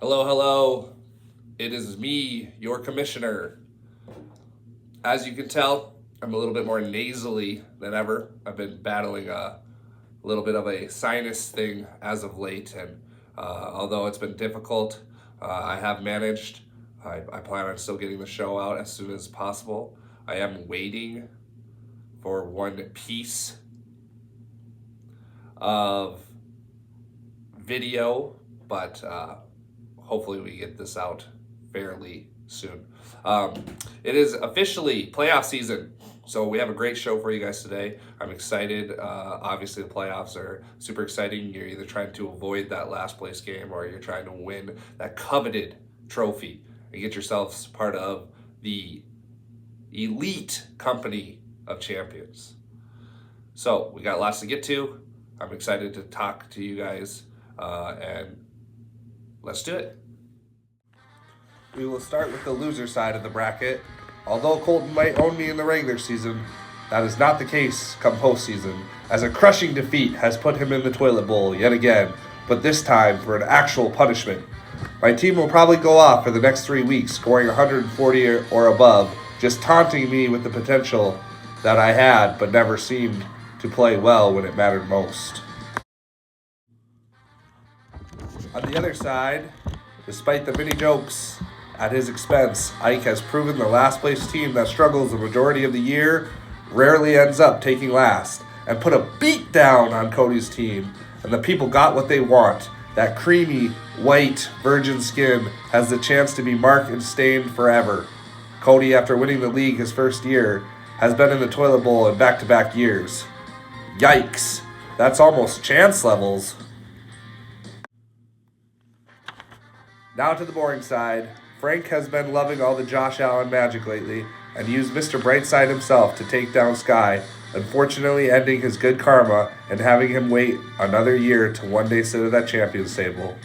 Hello, hello. It is me, your commissioner. As you can tell, I'm a little bit more nasally than ever. I've been battling a little bit of a sinus thing as of late, and although it's been difficult, I have managed. I plan on still getting the show out as soon as possible. I am waiting for one piece of video, but hopefully we get this out fairly soon. It is officially playoff season, so we have a great show for you guys today. I'm excited. Obviously, the playoffs are super exciting. You're either trying to avoid that last place game or you're trying to win that coveted trophy and get yourselves part of the elite company of champions. So we got lots to get to. I'm excited to talk to you guys, and let's do it. We will start with the loser side of the bracket. Although Colton might own me in the regular season, that is not the case come postseason, as a crushing defeat has put him in the toilet bowl yet again, but this time for an actual punishment. My team will probably go off for the next 3 weeks, scoring 140 or above, just taunting me with the potential that I had but never seemed to play well when it mattered most. On the other side, despite the many jokes at his expense, Ike has proven the last place team that struggles the majority of the year rarely ends up taking last, and put a beat down on Cody's team, and the people got what they want. That creamy, white, virgin skin has the chance to be marked and stained forever. Cody, after winning the league his first year, has been in the toilet bowl in back-to-back years. Yikes, that's almost chance levels. Now to the boring side. Frank has been loving all the Josh Allen magic lately and used Mr. Brightside himself to take down Sky, unfortunately ending his good karma and having him wait another year to one day sit at that champions table.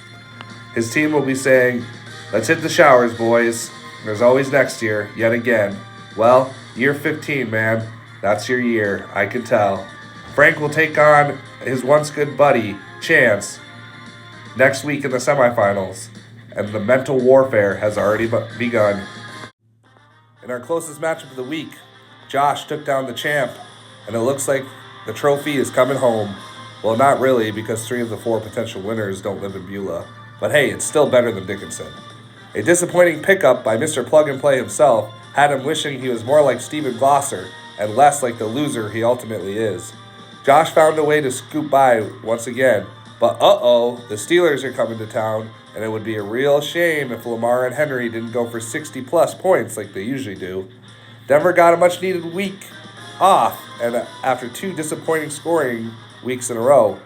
His team will be saying, "Let's hit the showers, boys. There's always next year, yet again." Well, year 15, man. That's your year, I can tell. Frank will take on his once good buddy, Chance, next week in the semifinals, and the mental warfare has already begun. In our closest matchup of the week, Josh took down the champ, and it looks like the trophy is coming home. Well, not really, because 3 of the 4 potential winners don't live in Beulah. But hey, it's still better than Dickinson. A disappointing pickup by Mr. Plug and Play himself had him wishing he was more like Steven Glosser and less like the loser he ultimately is. Josh found a way to scoop by once again, but the Steelers are coming to town, and it would be a real shame if Lamar and Henry didn't go for 60-plus points like they usually do. Denver got a much-needed week off, and after 2 disappointing scoring weeks in a row,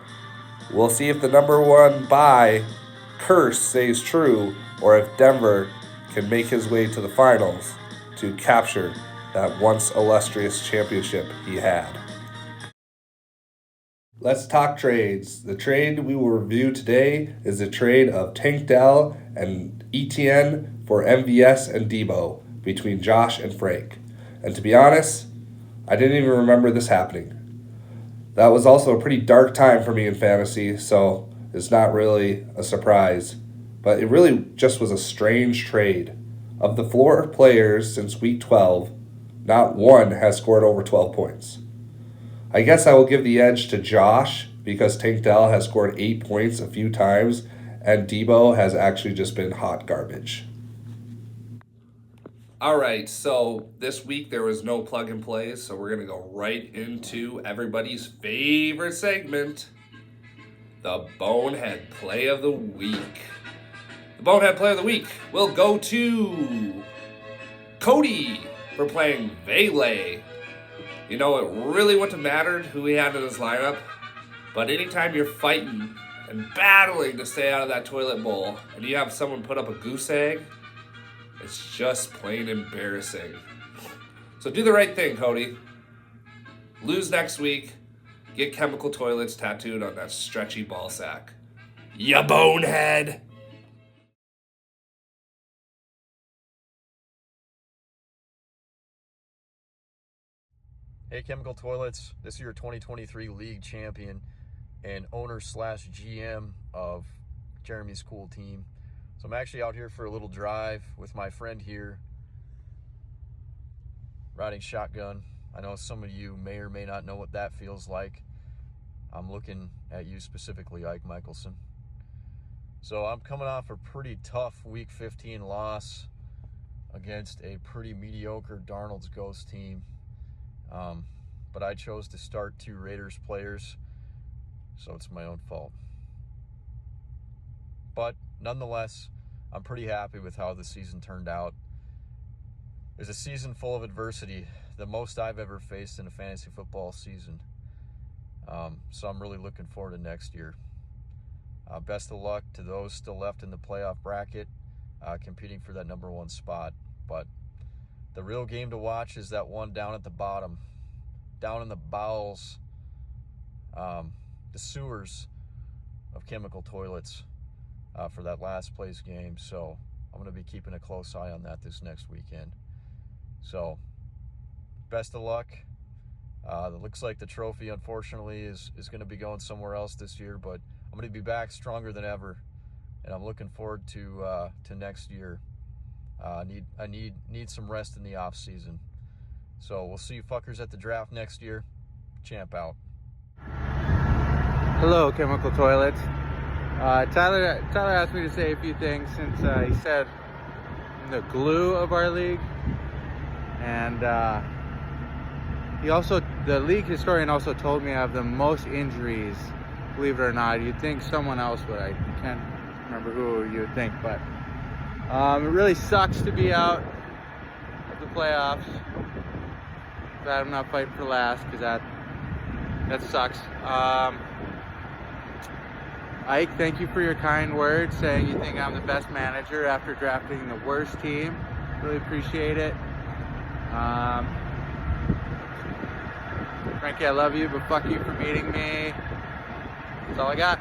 we'll see if the number 1 bye curse stays true, or if Denver can make his way to the finals to capture that once illustrious championship he had. Let's talk trades. The trade we will review today is the trade of Tank Dell and Etienne for MVS and Debo between Josh and Frank. And to be honest, I didn't even remember this happening. That was also a pretty dark time for me in fantasy, so it's not really a surprise. But it really just was a strange trade. Of the 4 players since week 12, not one has scored over 12 points. I guess I will give the edge to Josh because Tank Dell has scored 8 points a few times and Debo has actually just been hot garbage. All right, so this week there was no plug and plays, so we're going to go right into everybody's favorite segment, the Bonehead Play of the Week. The Bonehead Play of the Week will go to Cody for playing Vele. You know, it really wouldn't have mattered who he had in his lineup, but anytime you're fighting and battling to stay out of that toilet bowl and you have someone put up a goose egg, it's just plain embarrassing. So do the right thing, Cody. Lose next week, get chemical toilets tattooed on that stretchy ball sack. Ya bonehead! Hey, Chemical Toilets, this is your 2023 league champion and owner slash GM of Jeremy's cool team. So I'm actually out here for a little drive with my friend here, riding shotgun. I know some of you may or may not know what that feels like. I'm looking at you specifically, Ike Michelson. So I'm coming off a pretty tough Week 15 loss against a pretty mediocre Darnold's Ghost team. But I chose to start 2 Raiders players, so it's my own fault. But nonetheless, I'm pretty happy with how the season turned out. It was a season full of adversity, the most I've ever faced in a fantasy football season. So I'm really looking forward to next year. Best of luck to those still left in the playoff bracket, competing for that number 1 spot. But the real game to watch is that one down at the bottom, down in the bowels, the sewers of Chemical Toilets, for that last place game. So I'm going to be keeping a close eye on that this next weekend. So best of luck. It looks like the trophy, unfortunately, is going to be going somewhere else this year, but I'm going to be back stronger than ever, and I'm looking forward to next year. I need some rest in the off season. So we'll see you fuckers at the draft next year. Champ out. Hello, Chemical Toilets. Tyler asked me to say a few things since he said I'm the glue of our league, and the league historian also told me I have the most injuries. Believe it or not, you'd think someone else would. I can't remember who you would think, but it really sucks to be out of the playoffs. Glad I'm not fighting for last, because that sucks. Ike, thank you for your kind words, saying you think I'm the best manager after drafting the worst team. Really appreciate it. Frankie, I love you, but fuck you for beating me. That's all I got.